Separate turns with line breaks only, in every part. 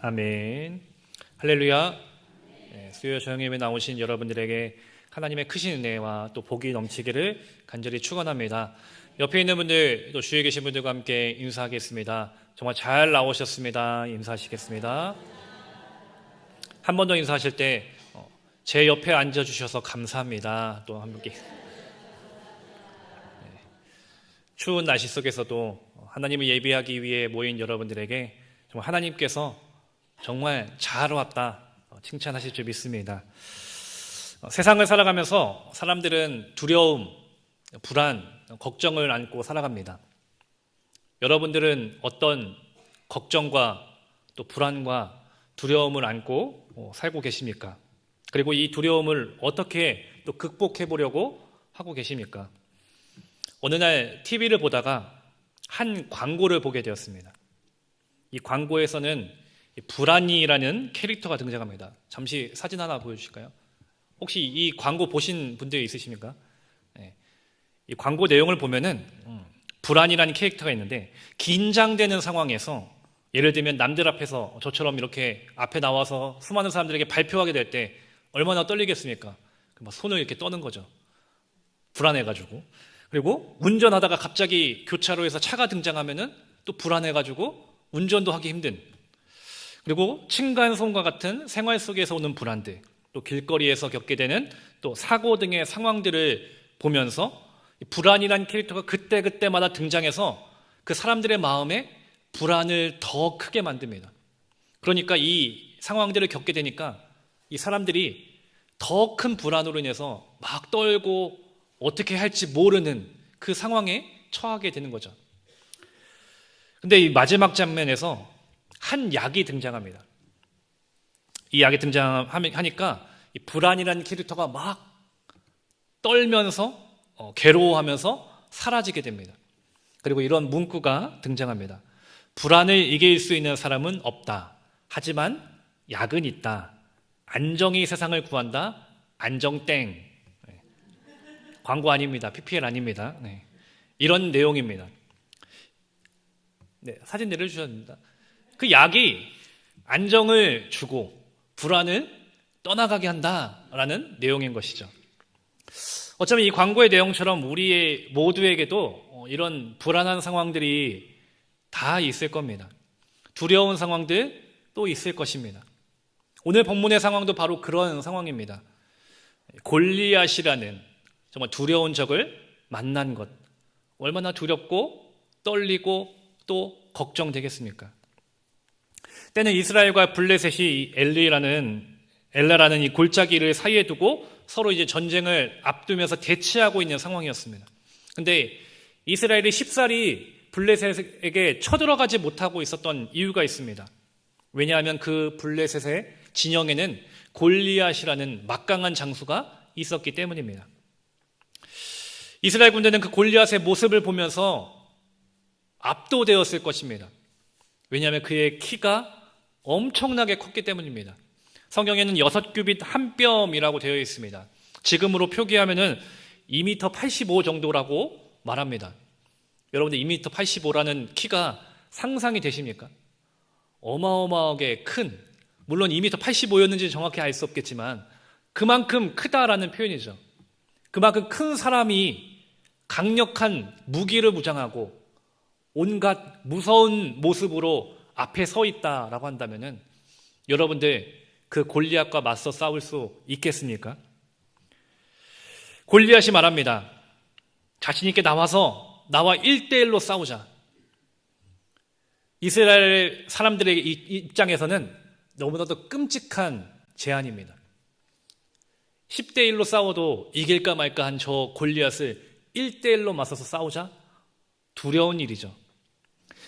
아멘. 할렐루야. 수요 저녁예배 나오신 여러분들에게 하나님의 크신 은혜와 또 복이 넘치기를 간절히 축원합니다. 옆에 있는 분들 또 주위에 계신 분들과 함께 인사하겠습니다. 정말 잘 나오셨습니다. 인사하시겠습니다. 한 번 더 인사하실 때 제 옆에 앉아주셔서 감사합니다. 또 한 분께 추운 날씨 속에서도 하나님을 예배하기 위해 모인 여러분들에게 정말 하나님께서 정말 잘 왔다 칭찬하실 줄 믿습니다. 세상을 살아가면서 사람들은 두려움, 불안, 걱정을 안고 살아갑니다. 여러분들은 어떤 걱정과 또 불안과 두려움을 안고 살고 계십니까? 그리고 이 두려움을 어떻게 또 극복해 보려고 하고 계십니까? 어느 날 TV를 보다가 한 광고를 보게 되었습니다. 이 광고에서는 불안이라는 캐릭터가 등장합니다. 잠시 사진 하나 보여주실까요? 혹시 이 광고 보신 분들 있으십니까? 이 광고 내용을 보면은 불안이라는 캐릭터가 있는데 긴장되는 상황에서 예를 들면 남들 앞에서 저처럼 이렇게 앞에 나와서 수많은 사람들에게 발표하게 될 때 얼마나 떨리겠습니까? 막 손을 이렇게 떠는 거죠. 불안해가지고. 그리고 운전하다가 갑자기 교차로에서 차가 등장하면은 또 불안해가지고 운전도 하기 힘든. 그리고 층간소음과 같은 생활 속에서 오는 불안들, 또 길거리에서 겪게 되는 또 사고 등의 상황들을 보면서 불안이라는 캐릭터가 그때그때마다 등장해서 그 사람들의 마음에 불안을 더 크게 만듭니다. 그러니까 이 상황들을 겪게 되니까 이 사람들이 더 큰 불안으로 인해서 막 떨고 어떻게 할지 모르는 그 상황에 처하게 되는 거죠. 근데 이 마지막 장면에서 한 약이 등장합니다. 이 약이 등장하니까 이 불안이라는 캐릭터가 막 떨면서 괴로워하면서 사라지게 됩니다. 그리고 이런 문구가 등장합니다. 불안을 이길 수 있는 사람은 없다. 하지만 약은 있다. 안정이 세상을 구한다. 안정땡. 광고 아닙니다. PPL 아닙니다. 이런 내용입니다. 사진 내려주셔야 됩니다. 그 약이 안정을 주고 불안을 떠나가게 한다라는 내용인 것이죠. 어쩌면 이 광고의 내용처럼 우리 모두에게도 이런 불안한 상황들이 다 있을 겁니다. 두려운 상황들 또 있을 것입니다. 오늘 본문의 상황도 바로 그런 상황입니다. 골리앗이라는 정말 두려운 적을 만난 것. 얼마나 두렵고 떨리고 또 걱정되겠습니까? 때는 이스라엘과 블레셋이 엘라라는 이 골짜기를 사이에 두고 서로 이제 전쟁을 앞두면서 대치하고 있는 상황이었습니다. 근데 이스라엘이 쉽사리 블레셋에게 쳐들어가지 못하고 있었던 이유가 있습니다. 왜냐하면 그 블레셋의 진영에는 골리앗이라는 막강한 장수가 있었기 때문입니다. 이스라엘 군대는 그 골리앗의 모습을 보면서 압도되었을 것입니다. 왜냐하면 그의 키가 엄청나게 컸기 때문입니다. 성경에는 6규빗 한 뼘이라고 되어 있습니다. 지금으로 표기하면은 2m 85 정도라고 말합니다. 여러분들 2m 85라는 키가 상상이 되십니까? 어마어마하게 큰, 물론 2m 85였는지 정확히 알 수 없겠지만 그만큼 크다라는 표현이죠. 그만큼 큰 사람이 강력한 무기를 무장하고 온갖 무서운 모습으로 앞에 서 있다라고 한다면은 여러분들 그 골리앗과 맞서 싸울 수 있겠습니까? 골리앗이 말합니다. 자신 있게 나와서 나와 1대1로 싸우자. 이스라엘 사람들의 입장에서는 너무나도 끔찍한 제안입니다. 10대1로 싸워도 이길까 말까 한 저 골리앗을 1대1로 맞서서 싸우자? 두려운 일이죠.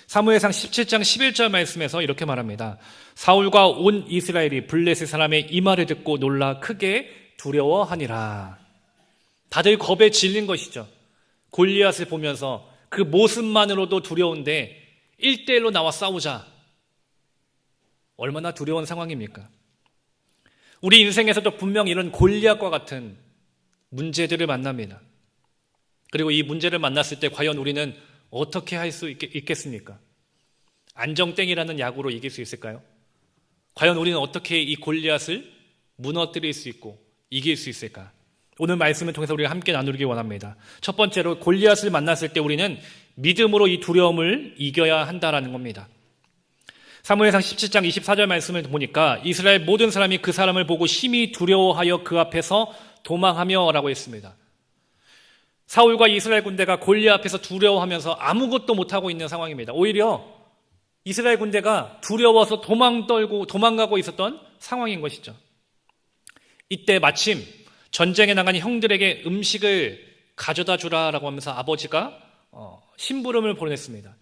사무엘상 17장 11절 말씀에서 이렇게 말합니다. 사울과 온 이스라엘이 블레셋 사람의 이 말을 듣고 놀라 크게 두려워하니라. 다들 겁에 질린 것이죠. 골리앗을 보면서 그 모습만으로도 두려운데 1대1로 나와 싸우자. 얼마나 두려운 상황입니까? 우리 인생에서도 분명 이런 골리앗과 같은 문제들을 만납니다. 그리고 이 문제를 만났을 때 과연 우리는 어떻게 할 수 있겠습니까? 안정땡이라는 약으로 이길 수 있을까요? 과연 우리는 어떻게 이 골리앗을 무너뜨릴 수 있고 이길 수 있을까? 오늘 말씀을 통해서 우리가 함께 나누기 원합니다. 첫 번째로 골리앗을 만났을 때 우리는 믿음으로 이 두려움을 이겨야 한다라는 겁니다. 사무엘상 17장 24절 말씀을 보니까 이스라엘 모든 사람이 그 사람을 보고 심히 두려워하여 그 앞에서 도망하며 라고 했습니다. 사울과 이스라엘 군대가 골리앗 앞에서 두려워하면서 아무것도 못하고 있는 상황입니다. 오히려 이스라엘 군대가 두려워서 도망가고 있었던 상황인 것이죠. 이때 마침 전쟁에 나간 형들에게 음식을 가져다 주라라고 하면서 아버지가 심부름을 보냈습니다.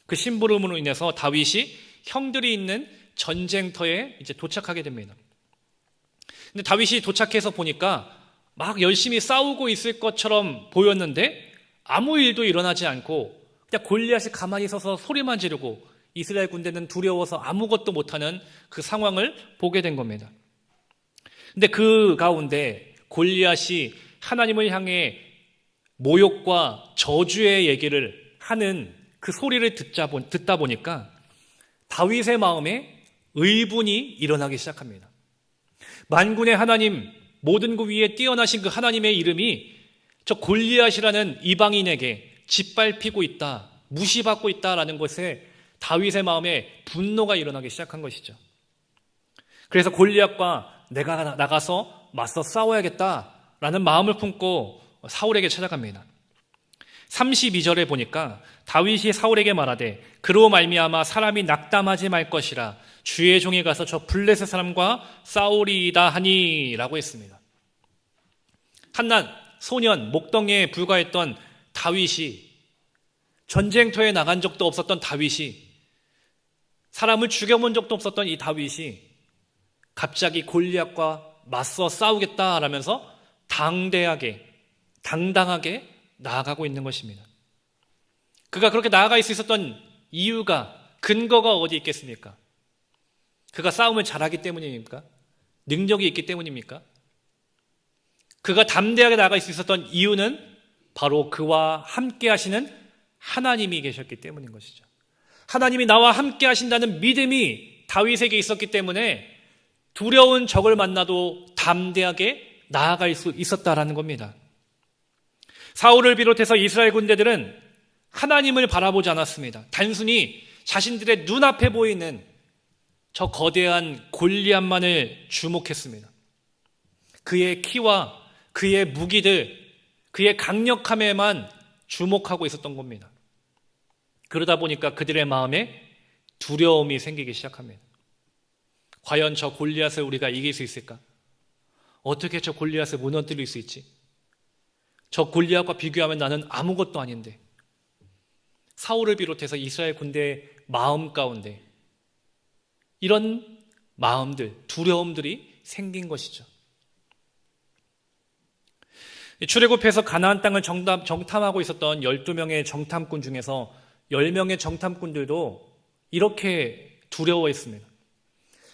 그 심부름으로 인해서 다윗이 형들이 있는 전쟁터에 이제 도착하게 됩니다. 근데 다윗이 도착해서 보니까 막 열심히 싸우고 있을 것처럼 보였는데 아무 일도 일어나지 않고 그냥 골리앗이 가만히 서서 소리만 지르고 이스라엘 군대는 두려워서 아무것도 못하는 그 상황을 보게 된 겁니다. 근데 그 가운데 골리앗이 하나님을 향해 모욕과 저주의 얘기를 하는 그 소리를 듣다 보니까 다윗의 마음에 의분이 일어나기 시작합니다. 만군의 하나님, 모든 그 위에 뛰어나신 그 하나님의 이름이 저 골리앗이라는 이방인에게 짓밟히고 있다, 무시받고 있다라는 것에 다윗의 마음에 분노가 일어나기 시작한 것이죠. 그래서 골리앗과 내가 나가서 맞서 싸워야겠다라는 마음을 품고 사울에게 찾아갑니다. 32절에 보니까 다윗이 사울에게 말하되 그로 말미암아 사람이 낙담하지 말 것이라 주의 종이 가서 저 블레셋 사람과 싸우리이다 하니 라고 했습니다. 한낱 소년 목동에 불과했던 다윗이, 전쟁터에 나간 적도 없었던 다윗이, 사람을 죽여본 적도 없었던 이 다윗이 갑자기 골리앗과 맞서 싸우겠다라면서 당당하게 나아가고 있는 것입니다. 그가 그렇게 나아갈 수 있었던 이유가, 근거가 어디 있겠습니까? 그가 싸움을 잘하기 때문입니까? 능력이 있기 때문입니까? 그가 담대하게 나아갈 수 있었던 이유는 바로 그와 함께 하시는 하나님이 계셨기 때문인 것이죠. 하나님이 나와 함께 하신다는 믿음이 다윗에게 있었기 때문에 두려운 적을 만나도 담대하게 나아갈 수 있었다라는 겁니다. 사울을 비롯해서 이스라엘 군대들은 하나님을 바라보지 않았습니다. 단순히 자신들의 눈앞에 보이는 저 거대한 골리앗만을 주목했습니다. 그의 키와 그의 무기들, 그의 강력함에만 주목하고 있었던 겁니다. 그러다 보니까 그들의 마음에 두려움이 생기기 시작합니다. 과연 저 골리앗을 우리가 이길 수 있을까? 어떻게 저 골리앗을 무너뜨릴 수 있지? 저 골리앗과 비교하면 나는 아무것도 아닌데. 사울을 비롯해서 이스라엘 군대의 마음 가운데 이런 마음들, 두려움들이 생긴 것이죠. 출애굽해서 가나안 땅을 정탐하고 있었던 12명의 정탐꾼 중에서 10명의 정탐꾼들도 이렇게 두려워했습니다.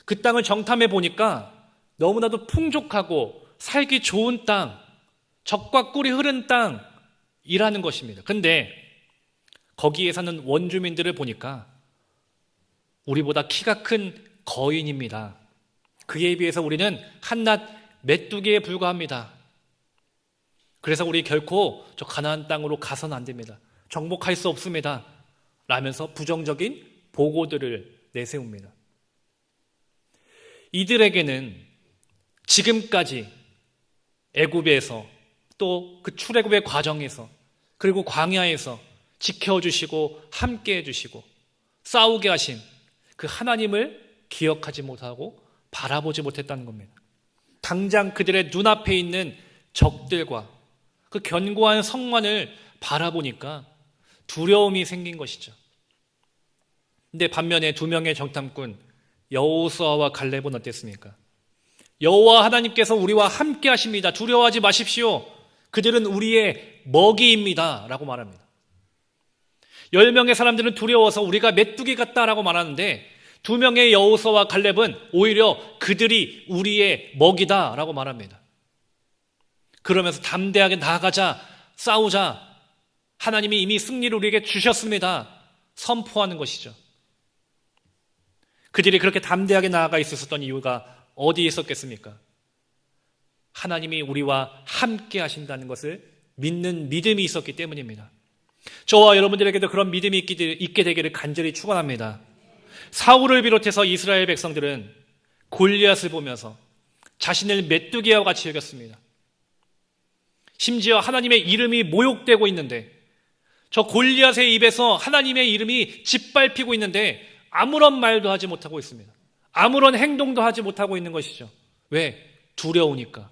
그 땅을 정탐해 보니까 너무나도 풍족하고 살기 좋은 땅, 적과 꿀이 흐른 땅이라는 것입니다. 근데 거기에 사는 원주민들을 보니까 우리보다 키가 큰 거인입니다. 그에 비해서 우리는 한낱 메뚜기에 불과합니다. 그래서 우리 결코 저 가나안 땅으로 가서는 안 됩니다. 정복할 수 없습니다. 라면서 부정적인 보고들을 내세웁니다. 이들에게는 지금까지 애굽에서 또 그 출애굽의 과정에서 그리고 광야에서 지켜주시고 함께 해주시고 싸우게 하신 그 하나님을 기억하지 못하고 바라보지 못했다는 겁니다. 당장 그들의 눈앞에 있는 적들과 그 견고한 성만을 바라보니까 두려움이 생긴 것이죠. 근데 반면에 두 명의 정탐꾼 여호수아와 갈렙은 어땠습니까? 여호와 하나님께서 우리와 함께 하십니다. 두려워하지 마십시오. 그들은 우리의 먹이입니다. 라고 말합니다. 10명의 사람들은 두려워서 우리가 메뚜기 같다라고 말하는데 2명의 여호수아와 갈렙은 오히려 그들이 우리의 먹이다라고 말합니다. 그러면서 담대하게 나아가자, 싸우자, 하나님이 이미 승리를 우리에게 주셨습니다. 선포하는 것이죠. 그들이 그렇게 담대하게 나아가 있었던 이유가 어디에 있었겠습니까? 하나님이 우리와 함께 하신다는 것을 믿는 믿음이 있었기 때문입니다. 저와 여러분들에게도 그런 믿음이 있게 되기를 간절히 축원합니다. 사울을 비롯해서 이스라엘 백성들은 골리앗을 보면서 자신을 메뚜기와 같이 여겼습니다. 심지어 하나님의 이름이 모욕되고 있는데, 저 골리앗의 입에서 하나님의 이름이 짓밟히고 있는데 아무런 말도 하지 못하고 있습니다. 아무런 행동도 하지 못하고 있는 것이죠. 왜? 두려우니까.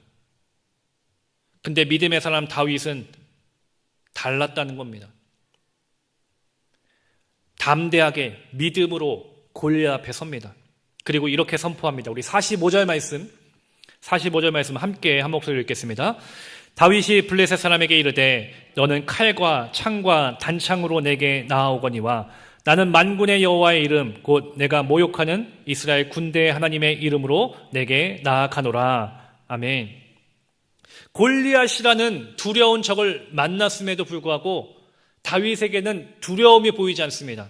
근데 믿음의 사람 다윗은 달랐다는 겁니다. 담대하게 믿음으로 골리앗 앞에 섭니다. 그리고 이렇게 선포합니다. 우리 45절 말씀 함께 한 목소리로 읽겠습니다. 다윗이 블레셋 사람에게 이르되 너는 칼과 창과 단창으로 내게 나아오거니와 나는 만군의 여호와의 이름 곧 내가 모욕하는 이스라엘 군대의 하나님의 이름으로 내게 나아가노라. 아멘. 골리앗이라는 두려운 적을 만났음에도 불구하고 다윗에게는 두려움이 보이지 않습니다.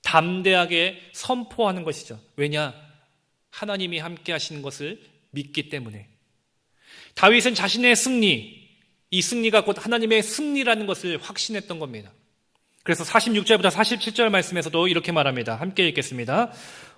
담대하게 선포하는 것이죠. 왜냐? 하나님이 함께 하시는 것을 믿기 때문에. 다윗은 자신의 승리, 이 승리가 곧 하나님의 승리라는 것을 확신했던 겁니다. 그래서 46절부터 47절 말씀에서도 이렇게 말합니다. 함께 읽겠습니다.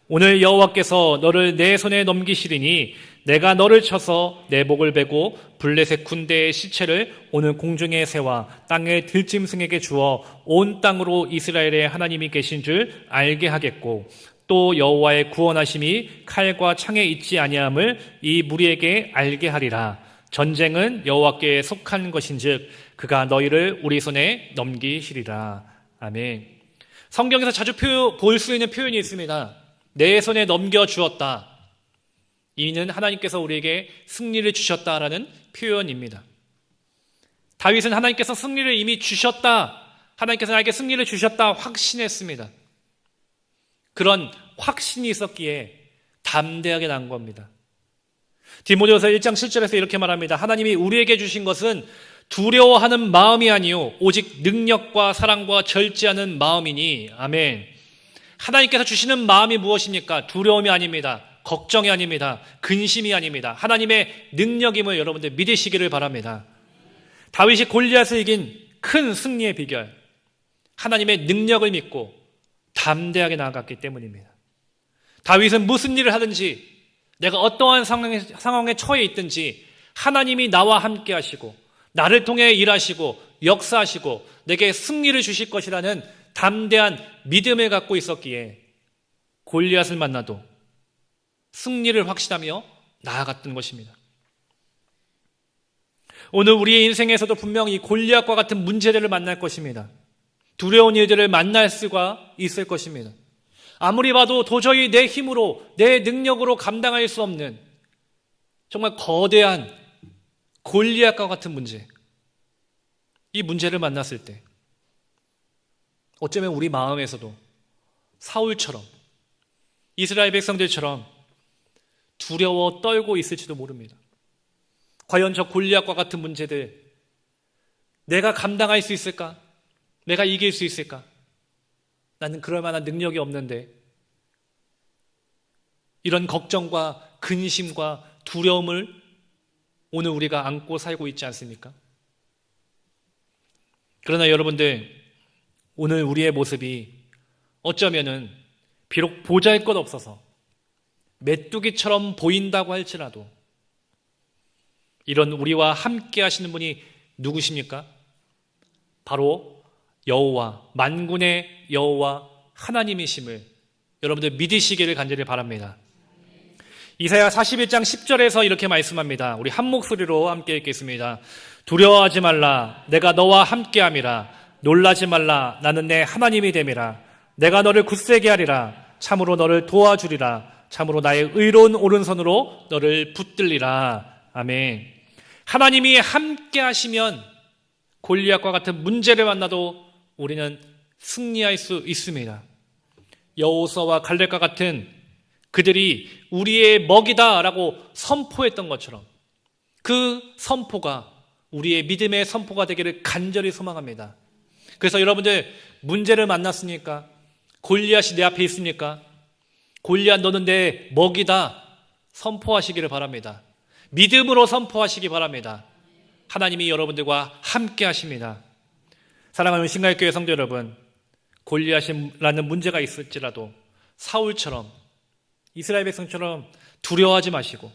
오늘 여호와께서 너를 내 손에 넘기시리니 내가 너를 쳐서 내 목을 베고 블레셋 군대의 시체를 오늘 공중의 새와 땅의 들짐승에게 주어 온 땅으로 이스라엘의 하나님이 계신 줄 알게 하겠고 또 여호와의 구원하심이 칼과 창에 있지 아니함을 이 무리에게 알게 하리라. 전쟁은 여호와께 속한 것인즉 그가 너희를 우리 손에 넘기시리라. 아멘. 성경에서 자주 볼 수 있는 표현이 있습니다. 내 손에 넘겨주었다. 이는 하나님께서 우리에게 승리를 주셨다라는 표현입니다. 다윗은 하나님께서 승리를 이미 주셨다, 하나님께서 나에게 승리를 주셨다 확신했습니다. 그런 확신이 있었기에 담대하게 난 겁니다. 디모데후서 1장 7절에서 이렇게 말합니다. 하나님이 우리에게 주신 것은 두려워하는 마음이 아니요 오직 능력과 사랑과 절제하는 마음이니. 아멘. 하나님께서 주시는 마음이 무엇입니까? 두려움이 아닙니다. 걱정이 아닙니다. 근심이 아닙니다. 하나님의 능력임을 여러분들 믿으시기를 바랍니다. 다윗이 골리앗을 이긴 큰 승리의 비결, 하나님의 능력을 믿고 담대하게 나아갔기 때문입니다. 다윗은 무슨 일을 하든지, 내가 어떠한 상황에 처해 있든지 하나님이 나와 함께 하시고 나를 통해 일하시고 역사하시고 내게 승리를 주실 것이라는 담대한 믿음을 갖고 있었기에 골리앗을 만나도 승리를 확신하며 나아갔던 것입니다. 오늘 우리의 인생에서도 분명히 골리앗과 같은 문제들을 만날 것입니다. 두려운 일들을 만날 수가 있을 것입니다. 아무리 봐도 도저히 내 힘으로, 내 능력으로 감당할 수 없는 정말 거대한 골리앗과 같은 문제, 이 문제를 만났을 때 어쩌면 우리 마음에서도 사울처럼, 이스라엘 백성들처럼 두려워 떨고 있을지도 모릅니다. 과연 저 골리앗과 같은 문제들 내가 감당할 수 있을까? 내가 이길 수 있을까? 나는 그럴 만한 능력이 없는데. 이런 걱정과 근심과 두려움을 오늘 우리가 안고 살고 있지 않습니까? 그러나 여러분들, 오늘 우리의 모습이 어쩌면은 비록 보잘것없어서 메뚜기처럼 보인다고 할지라도 이런 우리와 함께 하시는 분이 누구십니까? 바로 여호와, 만군의 여호와 하나님이심을 여러분들 믿으시기를 간절히 바랍니다. 이사야 41장 10절에서 이렇게 말씀합니다. 우리 한 목소리로 함께 읽겠습니다. 두려워하지 말라, 내가 너와 함께함이라. 놀라지 말라, 나는 내 하나님이 됨이라. 내가 너를 굳세게 하리라. 참으로 너를 도와주리라. 참으로 나의 의로운 오른손으로 너를 붙들리라. 아멘. 하나님이 함께 하시면 골리앗과 같은 문제를 만나도 우리는 승리할 수 있습니다. 여호수아와 갈렙과 같은 그들이 우리의 먹이다라고 선포했던 것처럼 그 선포가 우리의 믿음의 선포가 되기를 간절히 소망합니다. 그래서 여러분들, 문제를 만났습니까? 골리앗이 내 앞에 있습니까? 골리앗 너는 내 먹이다 선포하시기를 바랍니다. 믿음으로 선포하시기 바랍니다. 하나님이 여러분들과 함께 하십니다. 사랑하는 신갈교회 성도 여러분, 골리앗이라는 문제가 있을지라도 사울처럼 이스라엘 백성처럼 두려워하지 마시고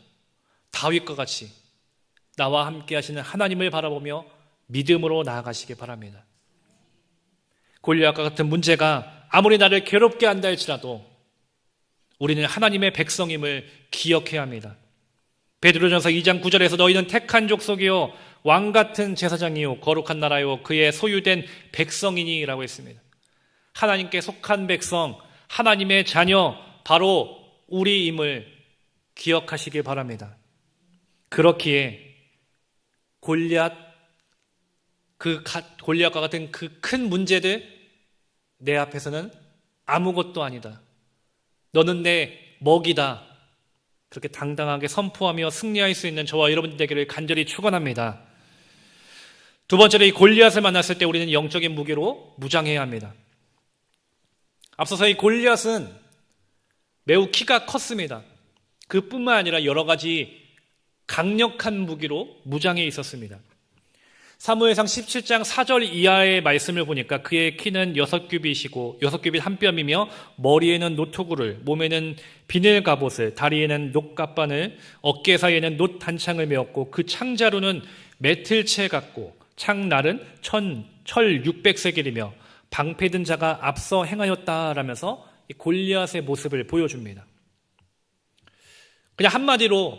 다윗과 같이 나와 함께 하시는 하나님을 바라보며 믿음으로 나아가시기 바랍니다. 골리앗과 같은 문제가 아무리 나를 괴롭게 한다 할지라도 우리는 하나님의 백성임을 기억해야 합니다. 베드로전서 2장 9절에서 너희는 택한 족속이요 왕같은 제사장이요 거룩한 나라요 그의 소유된 백성이니 라고 했습니다. 하나님께 속한 백성, 하나님의 자녀, 바로 우리임을 기억하시길 바랍니다. 그렇기에 골리앗과 같은 그 큰 문제들 내 앞에서는 아무것도 아니다. 너는 내 먹이다. 그렇게 당당하게 선포하며 승리할 수 있는 저와 여러분 되기를 간절히 축원합니다. 두 번째로 이 골리앗을 만났을 때 우리는 영적인 무기로 무장해야 합니다. 앞서서 이 골리앗은 매우 키가 컸습니다. 그뿐만 아니라 여러 가지 강력한 무기로 무장해 있었습니다. 사무엘상 17장 4절 이하의 말씀을 보니까 그의 키는 6규빗이고 6규빗 한 뼘이며 머리에는 노토구를, 몸에는 비늘 갑옷을, 다리에는 녹갑반을, 어깨 사이에는 노 단창을 메었고 그 창자루는 메틀채 같고 창날은 철 600세겔이며 방패든 자가 앞서 행하였다라면서 이 골리앗의 모습을 보여줍니다. 그냥 한마디로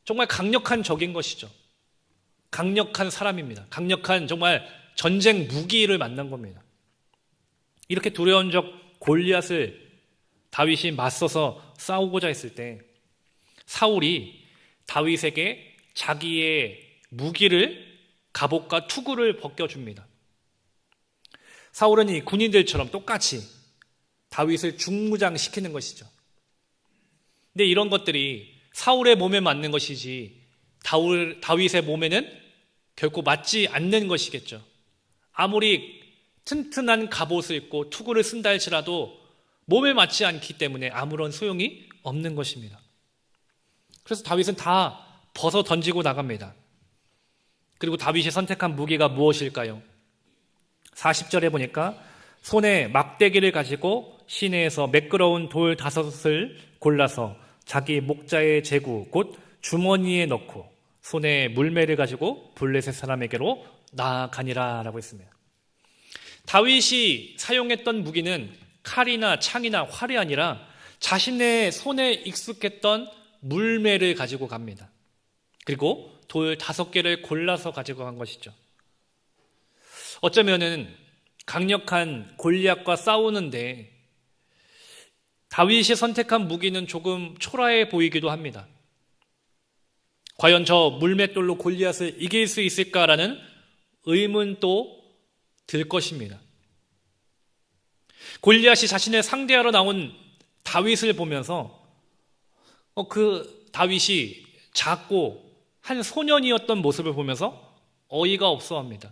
정말 강력한 적인 것이죠. 강력한 사람입니다. 강력한 정말 전쟁 무기를 만난 겁니다. 이렇게 두려운 적 골리앗을 다윗이 맞서서 싸우고자 했을 때 사울이 다윗에게 자기의 무기를 갑옷과 투구를 벗겨줍니다. 사울은 이 군인들처럼 똑같이 다윗을 중무장시키는 것이죠. 근데 이런 것들이 사울의 몸에 맞는 것이지 다윗의 몸에는 결코 맞지 않는 것이겠죠. 아무리 튼튼한 갑옷을 입고 투구를 쓴다 할지라도 몸에 맞지 않기 때문에 아무런 소용이 없는 것입니다. 그래서 다윗은 다 벗어 던지고 나갑니다. 그리고 다윗이 선택한 무기가 무엇일까요? 40절에 보니까 손에 막대기를 가지고 시내에서 매끄러운 돌 5을 골라서 자기 목자의 제구 곧 주머니에 넣고 손에 물매를 가지고 블레셋 사람에게로 나아가니라 라고 했습니다. 다윗이 사용했던 무기는 칼이나 창이나 활이 아니라 자신의 손에 익숙했던 물매를 가지고 갑니다. 그리고 돌 5개를 골라서 가지고 간 것이죠. 어쩌면은 강력한 골리앗과 싸우는데 다윗이 선택한 무기는 조금 초라해 보이기도 합니다. 과연 저 물맷돌로 골리앗을 이길 수 있을까라는 의문도 들 것입니다. 골리앗이 자신을 상대하러 나온 다윗을 보면서 그 다윗이 작고 한 소년이었던 모습을 보면서 어이가 없어합니다.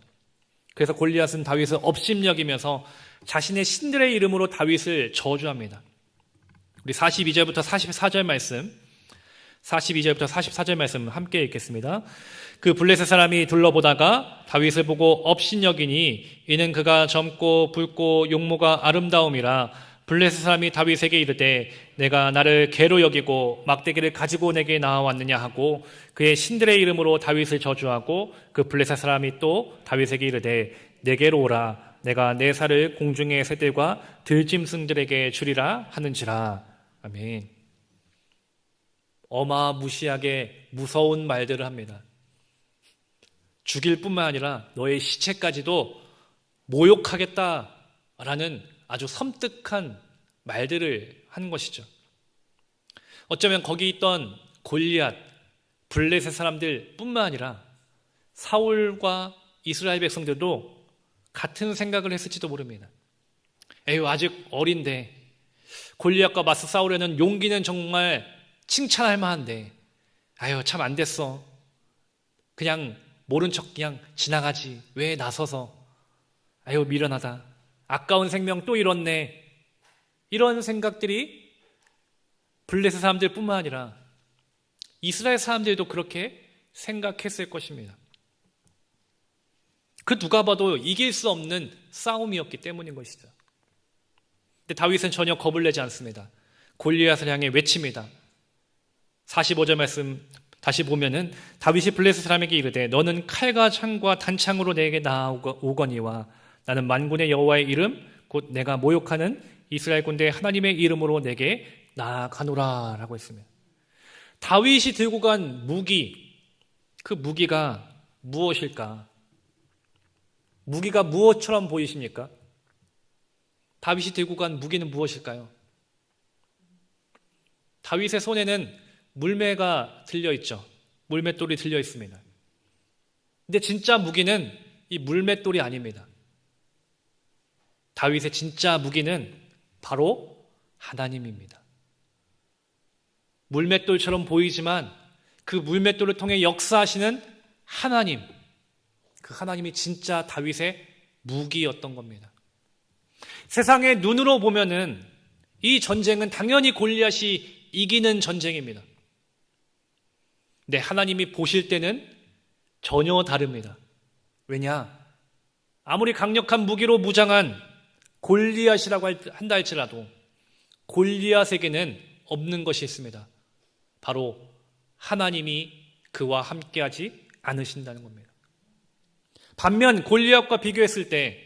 그래서 골리앗은 다윗을 업심여기면서 자신의 신들의 이름으로 다윗을 저주합니다. 우리 42절부터 44절 말씀 42절부터 44절 말씀 함께 읽겠습니다. 그 블레셋 사람이 둘러보다가 다윗을 보고 업신여기니 이는 그가 젊고 붉고 용모가 아름다움이라 블레셋 사람이 다윗에게 이르되 내가 나를 개로 여기고 막대기를 가지고 내게 나와왔느냐 하고 그의 신들의 이름으로 다윗을 저주하고 그 블레셋 사람이 또 다윗에게 이르되 내게로 오라 내가 내 살을 공중의 새들과 들짐승들에게 주리라 하는지라. 아멘. 어마무시하게 무서운 말들을 합니다. 죽일 뿐만 아니라 너의 시체까지도 모욕하겠다라는 아주 섬뜩한 말들을 한 것이죠. 어쩌면 거기 있던 골리앗, 블레셋 사람들 뿐만 아니라 사울과 이스라엘 백성들도 같은 생각을 했을지도 모릅니다. 에휴, 아직 어린데 골리앗과 맞서 싸우려는 용기는 정말 칭찬할 만한데 아유 참 안 됐어. 그냥 모른 척 그냥 지나가지. 왜 나서서. 아유 미련하다. 아까운 생명 또 잃었네. 이런 생각들이 블레셋 사람들뿐만 아니라 이스라엘 사람들도 그렇게 생각했을 것입니다. 그 누가 봐도 이길 수 없는 싸움이었기 때문인 것이죠. 근데 다윗은 전혀 겁을 내지 않습니다. 골리앗을 향해 외칩니다. 45절 말씀 다시 보면은 다윗이 블레셋 사람에게 이르되 너는 칼과 창과 단창으로 내게 나아오거니와 나는 만군의 여호와의 이름 곧 내가 모욕하는 이스라엘 군대의 하나님의 이름으로 내게 나아가노라 라고 했습니다. 다윗이 들고 간 무기, 그 무기가 무엇일까? 무기가 무엇처럼 보이십니까? 다윗이 들고 간 무기는 무엇일까요? 다윗의 손에는 물매가 들려있죠. 물맷돌이 들려있습니다. 근데 진짜 무기는 이 물맷돌이 아닙니다. 다윗의 진짜 무기는 바로 하나님입니다. 물맷돌처럼 보이지만 그 물맷돌을 통해 역사하시는 하나님, 그 하나님이 진짜 다윗의 무기였던 겁니다. 세상의 눈으로 보면은 이 전쟁은 당연히 골리앗이 이기는 전쟁입니다. 근데 하나님이 보실 때는 전혀 다릅니다. 왜냐? 아무리 강력한 무기로 무장한 골리앗이라고 한다 할지라도 골리앗에게는 없는 것이 있습니다. 바로 하나님이 그와 함께하지 않으신다는 겁니다. 반면 골리앗과 비교했을 때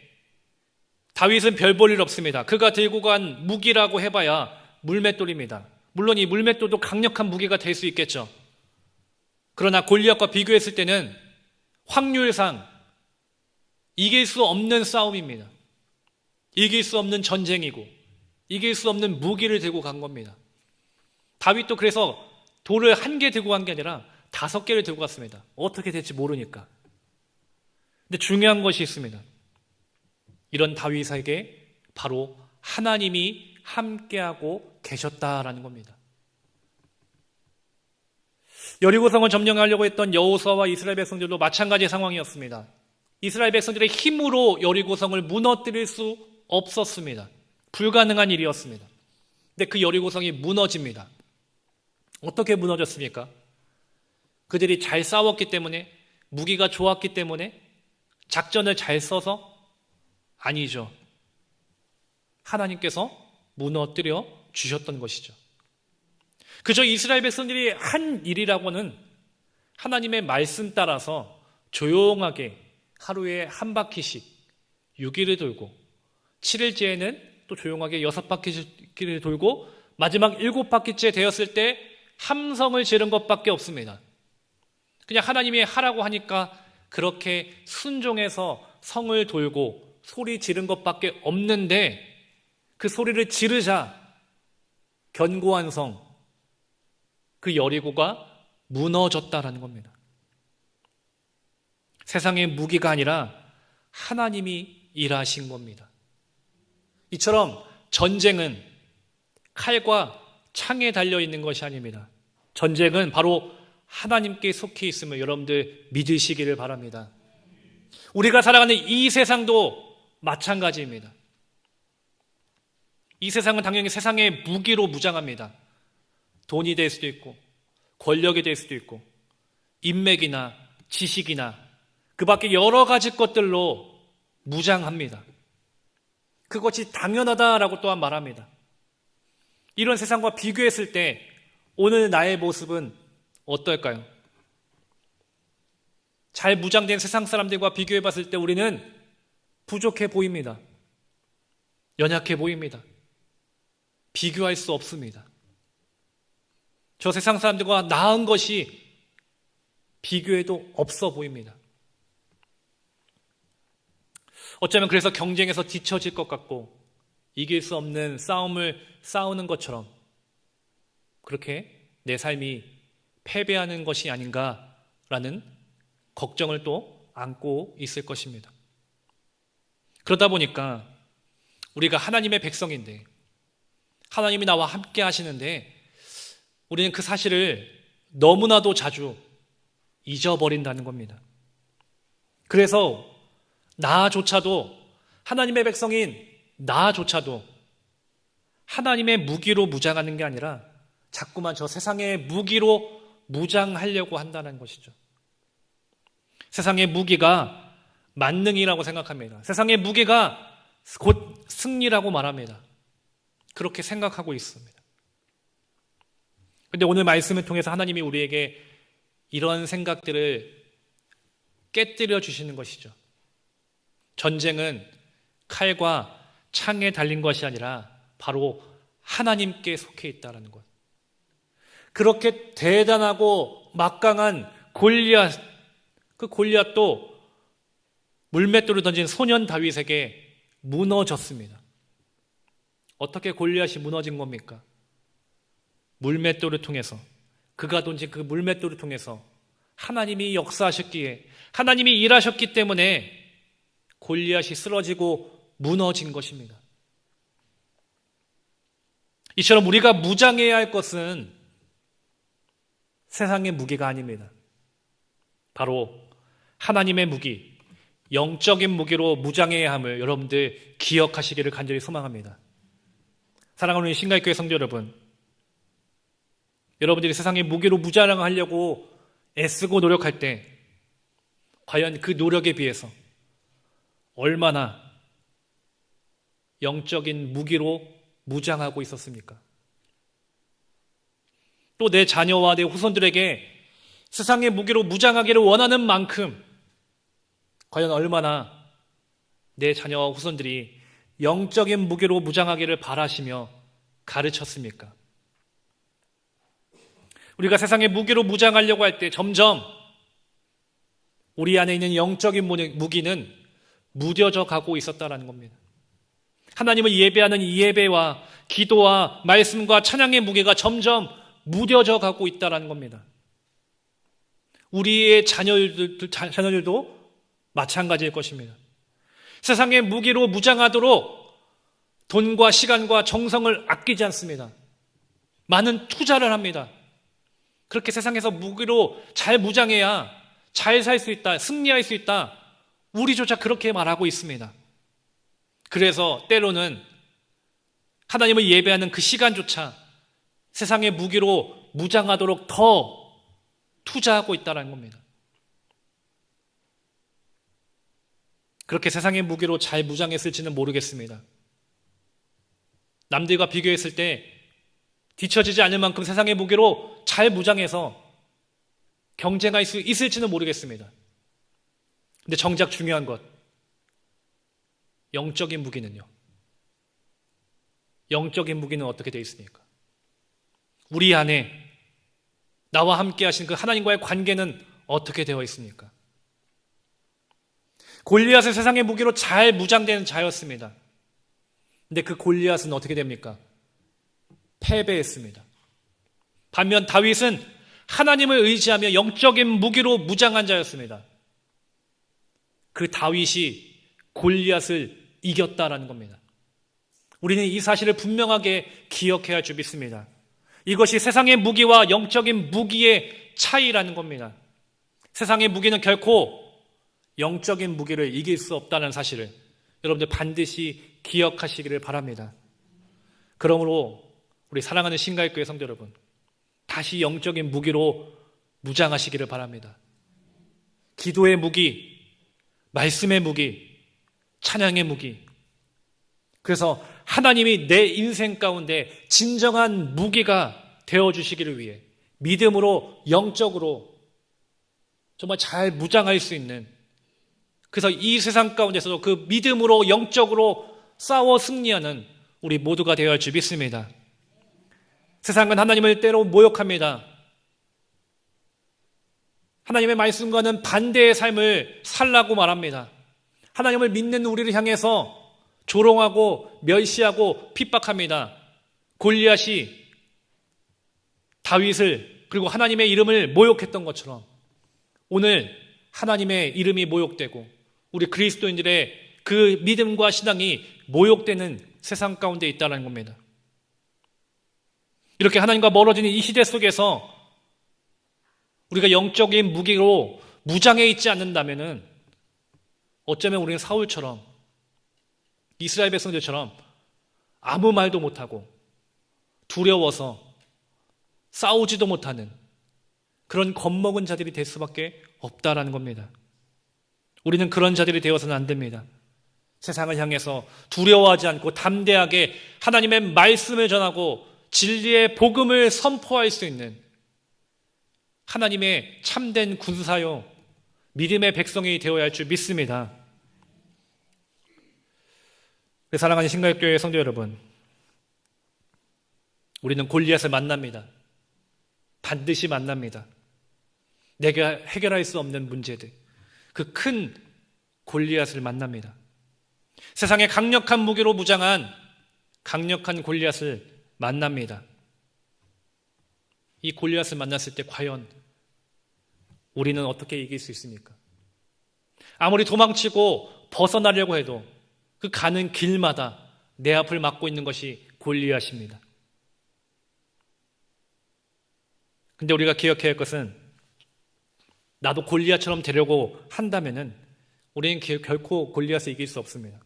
다윗은 별 볼 일 없습니다. 그가 들고 간 무기라고 해봐야 물맷돌입니다. 물론 이 물맷돌도 강력한 무기가 될 수 있겠죠. 그러나 골리앗과 비교했을 때는 확률상 이길 수 없는 싸움입니다. 이길 수 없는 전쟁이고 이길 수 없는 무기를 들고 간 겁니다. 다윗도 그래서 돌을 1개 들고 간 게 아니라 5개를 들고 갔습니다. 어떻게 될지 모르니까. 근데 중요한 것이 있습니다. 이런 다윗에게 바로 하나님이 함께하고 계셨다라는 겁니다. 여리고성을 점령하려고 했던 여호수아와 이스라엘 백성들도 마찬가지의 상황이었습니다. 이스라엘 백성들의 힘으로 여리고성을 무너뜨릴 수 없었습니다. 불가능한 일이었습니다. 근데 그 여리고성이 무너집니다. 어떻게 무너졌습니까? 그들이 잘 싸웠기 때문에, 무기가 좋았기 때문에, 작전을 잘 써서? 아니죠. 하나님께서 무너뜨려 주셨던 것이죠. 그저 이스라엘 백성들이 한 일이라고는 하나님의 말씀 따라서 조용하게 하루에 한 바퀴씩 6일을 돌고 7일째에는 또 조용하게 6바퀴를 돌고 마지막 7바퀴째 되었을 때 함성을 지른 것밖에 없습니다. 그냥 하나님이 하라고 하니까 그렇게 순종해서 성을 돌고 소리 지른 것밖에 없는데 그 소리를 지르자 견고한 성, 그 여리고가 무너졌다라는 겁니다. 세상의 무기가 아니라 하나님이 일하신 겁니다. 이처럼 전쟁은 칼과 창에 달려있는 것이 아닙니다. 전쟁은 바로 하나님께 속해 있음을 여러분들 믿으시기를 바랍니다. 우리가 살아가는 이 세상도 마찬가지입니다. 이 세상은 당연히 세상의 무기로 무장합니다. 돈이 될 수도 있고 권력이 될 수도 있고 인맥이나 지식이나 그 밖에 여러 가지 것들로 무장합니다. 그것이 당연하다라고 또한 말합니다. 이런 세상과 비교했을 때 오늘 나의 모습은 어떨까요? 잘 무장된 세상 사람들과 비교해 봤을 때 우리는 부족해 보입니다. 연약해 보입니다. 비교할 수 없습니다. 저 세상 사람들과 나은 것이 비교해도 없어 보입니다. 어쩌면 그래서 경쟁에서 뒤처질 것 같고 이길 수 없는 싸움을 싸우는 것처럼 그렇게 내 삶이 패배하는 것이 아닌가라는 걱정을 또 안고 있을 것입니다. 그러다 보니까 우리가 하나님의 백성인데 하나님이 나와 함께 하시는데 우리는 그 사실을 너무나도 자주 잊어버린다는 겁니다. 그래서 나조차도 하나님의 백성인 나조차도 하나님의 무기로 무장하는 게 아니라 자꾸만 저 세상의 무기로 무장하려고 한다는 것이죠. 세상의 무기가 만능이라고 생각합니다. 세상의 무기가 곧 승리라고 말합니다. 그렇게 생각하고 있습니다. 그런데 오늘 말씀을 통해서 하나님이 우리에게 이런 생각들을 깨뜨려 주시는 것이죠. 전쟁은 칼과 창에 달린 것이 아니라 바로 하나님께 속해 있다는 것. 그렇게 대단하고 막강한 골리앗, 그 골리앗도 물맷돌을 던진 소년 다윗에게 무너졌습니다. 어떻게 골리앗이 무너진 겁니까? 물맷돌을 통해서, 그가 던진 그 물맷돌을 통해서 하나님이 역사하셨기에, 하나님이 일하셨기 때문에 골리앗이 쓰러지고 무너진 것입니다. 이처럼 우리가 무장해야 할 것은 세상의 무기가 아닙니다. 바로 하나님의 무기, 영적인 무기로 무장해야 함을 여러분들 기억하시기를 간절히 소망합니다. 사랑하는 신가익교회 성도 여러분, 여러분들이 세상의 무기로 무장하려고 애쓰고 노력할 때 과연 그 노력에 비해서 얼마나 영적인 무기로 무장하고 있었습니까? 또 내 자녀와 내 후손들에게 세상의 무기로 무장하기를 원하는 만큼 과연 얼마나 내 자녀와 후손들이 영적인 무기로 무장하기를 바라시며 가르쳤습니까? 우리가 세상의 무기로 무장하려고 할 때 점점 우리 안에 있는 영적인 무기는 무뎌져 가고 있었다는 겁니다. 하나님을 예배하는 이 예배와 기도와 말씀과 찬양의 무게가 점점 무뎌져 가고 있다는 겁니다. 우리의 자녀들도 마찬가지일 것입니다. 세상의 무기로 무장하도록 돈과 시간과 정성을 아끼지 않습니다. 많은 투자를 합니다. 그렇게 세상에서 무기로 잘 무장해야 잘 살 수 있다, 승리할 수 있다, 우리조차 그렇게 말하고 있습니다. 그래서 때로는 하나님을 예배하는 그 시간조차 세상의 무기로 무장하도록 더 투자하고 있다는 겁니다. 그렇게 세상의 무기로 잘 무장했을지는 모르겠습니다. 남들과 비교했을 때 뒤처지지 않을 만큼 세상의 무기로 잘 무장해서 경쟁할 수 있을지는 모르겠습니다. 근데 정작 중요한 것, 영적인 무기는요. 영적인 무기는 어떻게 되어 있습니까? 우리 안에 나와 함께 하신 그 하나님과의 관계는 어떻게 되어 있습니까? 골리앗은 세상의 무기로 잘 무장된 자였습니다. 근데 그 골리앗은 어떻게 됩니까? 패배했습니다. 반면 다윗은 하나님을 의지하며 영적인 무기로 무장한 자였습니다. 그 다윗이 골리앗을 이겼다라는 겁니다. 우리는 이 사실을 분명하게 기억해야 할 줄 믿습니다. 이것이 세상의 무기와 영적인 무기의 차이라는 겁니다. 세상의 무기는 결코 영적인 무기를 이길 수 없다는 사실을 여러분들 반드시 기억하시기를 바랍니다. 그러므로 우리 사랑하는 신가익교회 성도 여러분, 다시 영적인 무기로 무장하시기를 바랍니다. 기도의 무기, 말씀의 무기, 찬양의 무기. 그래서 하나님이 내 인생 가운데 진정한 무기가 되어주시기를 위해 믿음으로 영적으로 정말 잘 무장할 수 있는, 그래서 이 세상 가운데서도 그 믿음으로 영적으로 싸워 승리하는 우리 모두가 되어야 할 줄 믿습니다. 세상은 하나님을 때로 모욕합니다. 하나님의 말씀과는 반대의 삶을 살라고 말합니다. 하나님을 믿는 우리를 향해서 조롱하고 멸시하고 핍박합니다. 골리앗이 다윗을 그리고 하나님의 이름을 모욕했던 것처럼 오늘 하나님의 이름이 모욕되고 우리 그리스도인들의 그 믿음과 신앙이 모욕되는 세상 가운데 있다는 겁니다. 이렇게 하나님과 멀어지는 이 시대 속에서 우리가 영적인 무기로 무장해 있지 않는다면은 어쩌면 우리는 사울처럼, 이스라엘 백성들처럼 아무 말도 못하고 두려워서 싸우지도 못하는 그런 겁먹은 자들이 될 수밖에 없다라는 겁니다. 우리는 그런 자들이 되어서는 안 됩니다. 세상을 향해서 두려워하지 않고 담대하게 하나님의 말씀을 전하고 진리의 복음을 선포할 수 있는 하나님의 참된 군사요 믿음의 백성이 되어야 할 줄 믿습니다. 사랑하는 신갈교회 성도 여러분, 우리는 골리앗을 만납니다. 반드시 만납니다. 내가 해결할 수 없는 문제들, 그 큰 골리앗을 만납니다. 세상의 강력한 무기로 무장한 강력한 골리앗을 만납니다. 이 골리앗을 만났을 때 과연 우리는 어떻게 이길 수 있습니까? 아무리 도망치고 벗어나려고 해도 그 가는 길마다 내 앞을 막고 있는 것이 골리앗입니다. 근데 우리가 기억해야 할 것은 나도 골리앗처럼 되려고 한다면은 우리는 결코 골리앗을 이길 수 없습니다.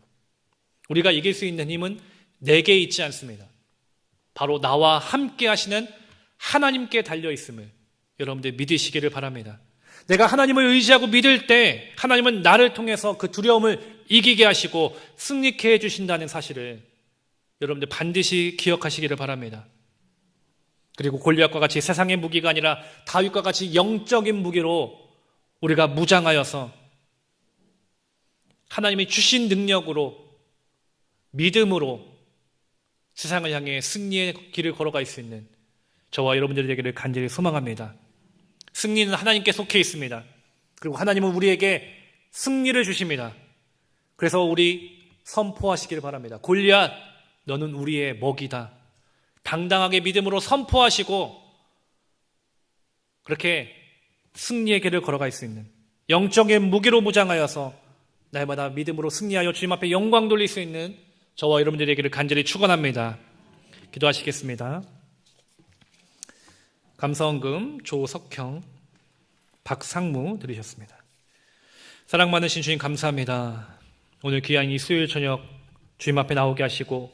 우리가 이길 수 있는 힘은 내게 있지 않습니다. 바로 나와 함께 하시는 하나님께 달려 있음을 여러분들 믿으시기를 바랍니다. 내가 하나님을 의지하고 믿을 때 하나님은 나를 통해서 그 두려움을 이기게 하시고 승리케 해주신다는 사실을 여러분들 반드시 기억하시기를 바랍니다. 그리고 골리앗과 같이 세상의 무기가 아니라 다윗과 같이 영적인 무기로 우리가 무장하여서 하나님이 주신 능력으로 믿음으로 세상을 향해 승리의 길을 걸어갈 수 있는 저와 여러분들이 되기를 간절히 소망합니다. 승리는 하나님께 속해 있습니다. 그리고 하나님은 우리에게 승리를 주십니다. 그래서 우리 선포하시기를 바랍니다. 골리앗, 너는 우리의 먹이다. 당당하게 믿음으로 선포하시고 그렇게 승리의 길을 걸어갈 수 있는 영적인 무기로 무장하여서 날마다 믿음으로 승리하여 주님 앞에 영광 돌릴 수 있는 저와 여러분들이 되기를 간절히 축원합니다. 기도하시겠습니다. 감사원금 조석형, 박상무 들으셨습니다. 사랑 많으신 주님 감사합니다. 오늘 귀한 이 수요일 저녁 주님 앞에 나오게 하시고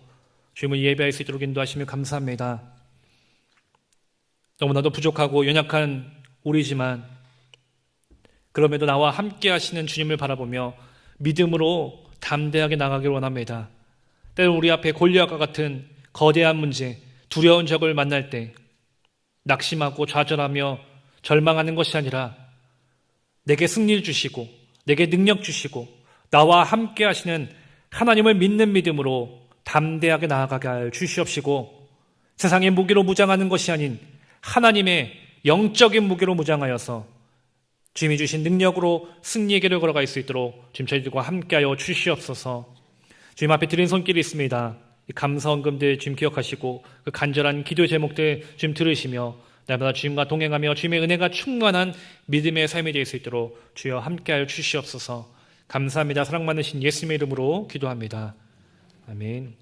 주님을 예배할 수 있도록 인도하시며 감사합니다. 너무나도 부족하고 연약한 우리지만 그럼에도 나와 함께 하시는 주님을 바라보며 믿음으로 담대하게 나가기를 원합니다. 때로 우리 앞에 골리앗과 같은 거대한 문제, 두려운 적을 만날 때 낙심하고 좌절하며 절망하는 것이 아니라 내게 승리를 주시고 내게 능력 주시고 나와 함께 하시는 하나님을 믿는 믿음으로 담대하게 나아가게 할 주시옵시고 세상의 무기로 무장하는 것이 아닌 하나님의 영적인 무기로 무장하여서 주님이 주신 능력으로 승리의 길을 걸어갈 수 있도록 주님 저희들과 함께하여 주시옵소서. 주님 앞에 드린 손길이 있습니다. 이 감사원금들 주님 기억하시고 그 간절한 기도 제목들 주님 들으시며 날마다 주님과 동행하며 주님의 은혜가 충만한 믿음의 삶이 될 수 있도록 주여 함께하여 주시옵소서. 감사합니다. 사랑 많으신 예수님의 이름으로 기도합니다. 아멘.